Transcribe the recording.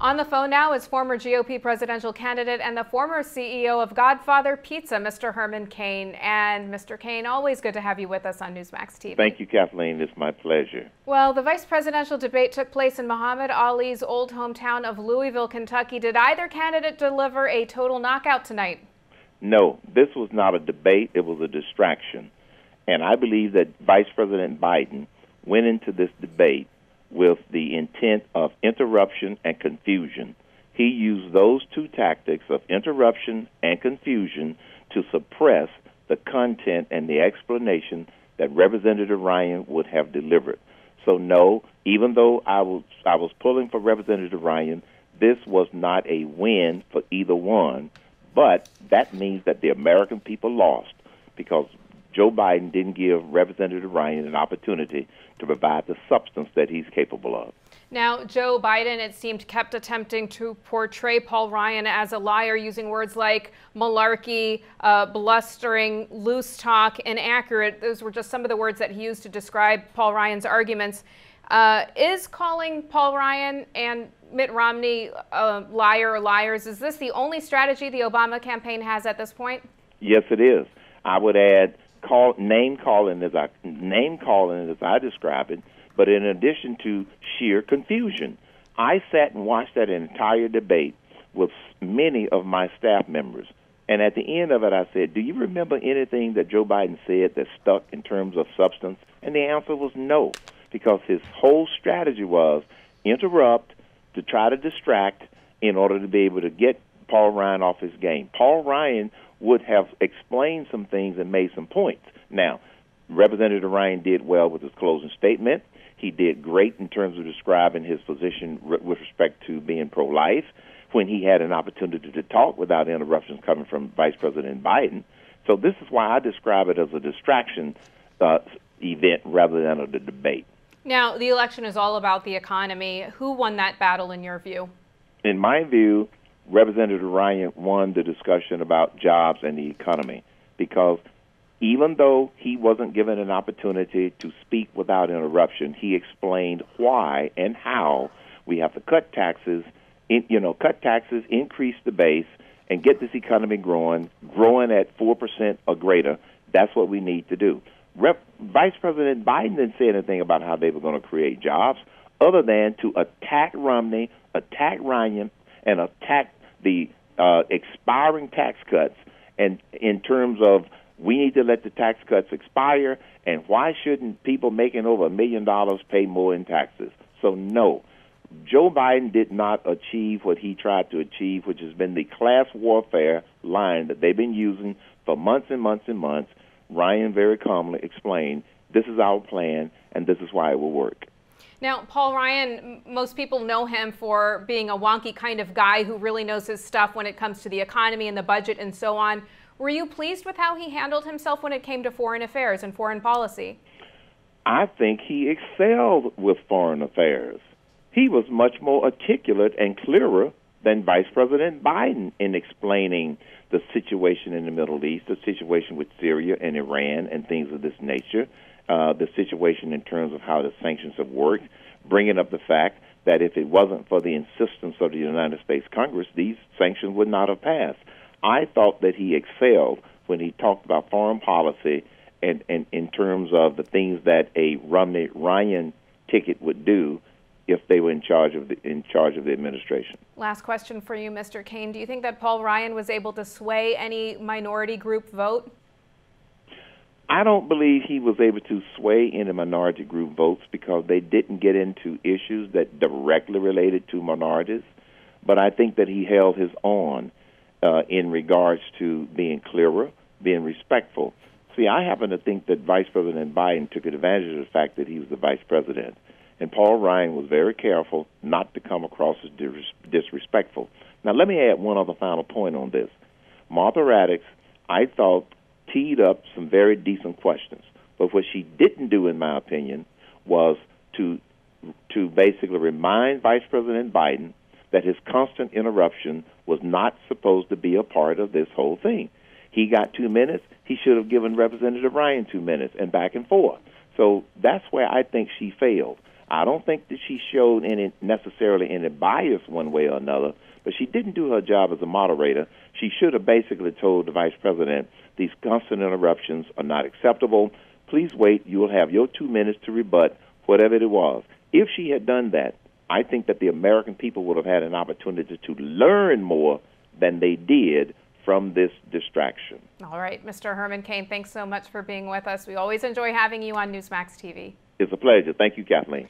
On the phone now is former GOP presidential candidate and the former CEO of Godfather Pizza, Mr. Herman Cain. And Mr. Cain, always good to have you with us on Newsmax TV. Thank you, Kathleen. It's my pleasure. Well, the vice presidential debate took place in Muhammad Ali's old hometown of Louisville, Kentucky. Did either candidate deliver a total knockout tonight? No, this was not a debate. It was a distraction. And I believe that Vice President Biden went into this debate with the intent of interruption and confusion. He used those two tactics of interruption and confusion to suppress the content and the explanation that Representative Ryan would have delivered. So no, even though I was pulling for Representative Ryan, this was not a win for either one, but that means that the American people lost because Joe Biden didn't give Representative Ryan an opportunity to provide the substance that he's capable of. Now, Joe Biden, it seemed, kept attempting to portray Paul Ryan as a liar, using words like malarkey, blustering, loose talk, inaccurate. Those were just some of the words that he used to describe Paul Ryan's arguments. Is calling Paul Ryan and Mitt Romney a liar or liars, is this the only strategy the Obama campaign has at this point? Yes, it is. I would add name calling as I describe it, but in addition to sheer confusion. I sat and watched that entire debate with many of my staff members, and at the end of it I said, do you remember anything that Joe Biden said that stuck in terms of substance? And the answer was no, because his whole strategy was interrupt to try to distract in order to be able to get Paul Ryan off his game. Paul Ryan would have explained some things and made some points. Now, Representative Ryan did well with his closing statement. He did great in terms of describing his position with respect to being pro-life when he had an opportunity to talk without interruptions coming from Vice President Biden. So this is why I describe it as a distraction event rather than a debate. Now, the election is all about the economy. Who won that battle in your view? In my view, Representative Ryan won the discussion about jobs and the economy because even though he wasn't given an opportunity to speak without interruption, he explained why and how we have to cut taxes, increase the base, and get this economy growing at 4% or greater. That's what we need to do. Vice President Biden didn't say anything about how they were going to create jobs other than to attack Romney, attack Ryan, and attack the expiring tax cuts, and in terms of we need to let the tax cuts expire, and why shouldn't people making over $1 million pay more in taxes? So no, Joe Biden did not achieve what he tried to achieve, which has been the class warfare line that they've been using for months and months and months. Ryan very calmly explained, this is our plan, and this is why it will work. Now, Paul Ryan, most people know him for being a wonky kind of guy who really knows his stuff when it comes to the economy and the budget and so on. Were you pleased with how he handled himself when it came to foreign affairs and foreign policy? I think he excelled with foreign affairs. He was much more articulate and clearer than Vice President Biden in explaining the situation in the Middle East, the situation with Syria and Iran and things of this nature. The situation in terms of how the sanctions have worked, bringing up the fact that if it wasn't for the insistence of the United States Congress, these sanctions would not have passed. I thought that he excelled when he talked about foreign policy and in terms of the things that a Romney-Ryan ticket would do if they were in charge of the administration. Last question for you, Mr. Cain. Do you think that Paul Ryan was able to sway any minority group vote? I don't believe he was able to sway any minority group votes because they didn't get into issues that directly related to minorities. But I think that he held his own in regards to being clearer, being respectful. See, I happen to think that Vice President Biden took advantage of the fact that he was the vice president. And Paul Ryan was very careful not to come across as disrespectful. Now, let me add one other final point on this. Martha Raddatz, I thought, teed up some very decent questions. But what she didn't do, in my opinion, was to basically remind Vice President Biden that his constant interruption was not supposed to be a part of this whole thing. He got 2 minutes. He should have given Representative Ryan 2 minutes and back and forth. So that's where I think she failed. I don't think that she showed necessarily any bias one way or another, but she didn't do her job as a moderator. She should have basically told the vice president, these constant interruptions are not acceptable. Please wait. You will have your 2 minutes to rebut whatever it was. If she had done that, I think that the American people would have had an opportunity to learn more than they did from this distraction. All right, Mr. Herman Cain, thanks so much for being with us. We always enjoy having you on Newsmax TV. It's a pleasure. Thank you, Kathleen.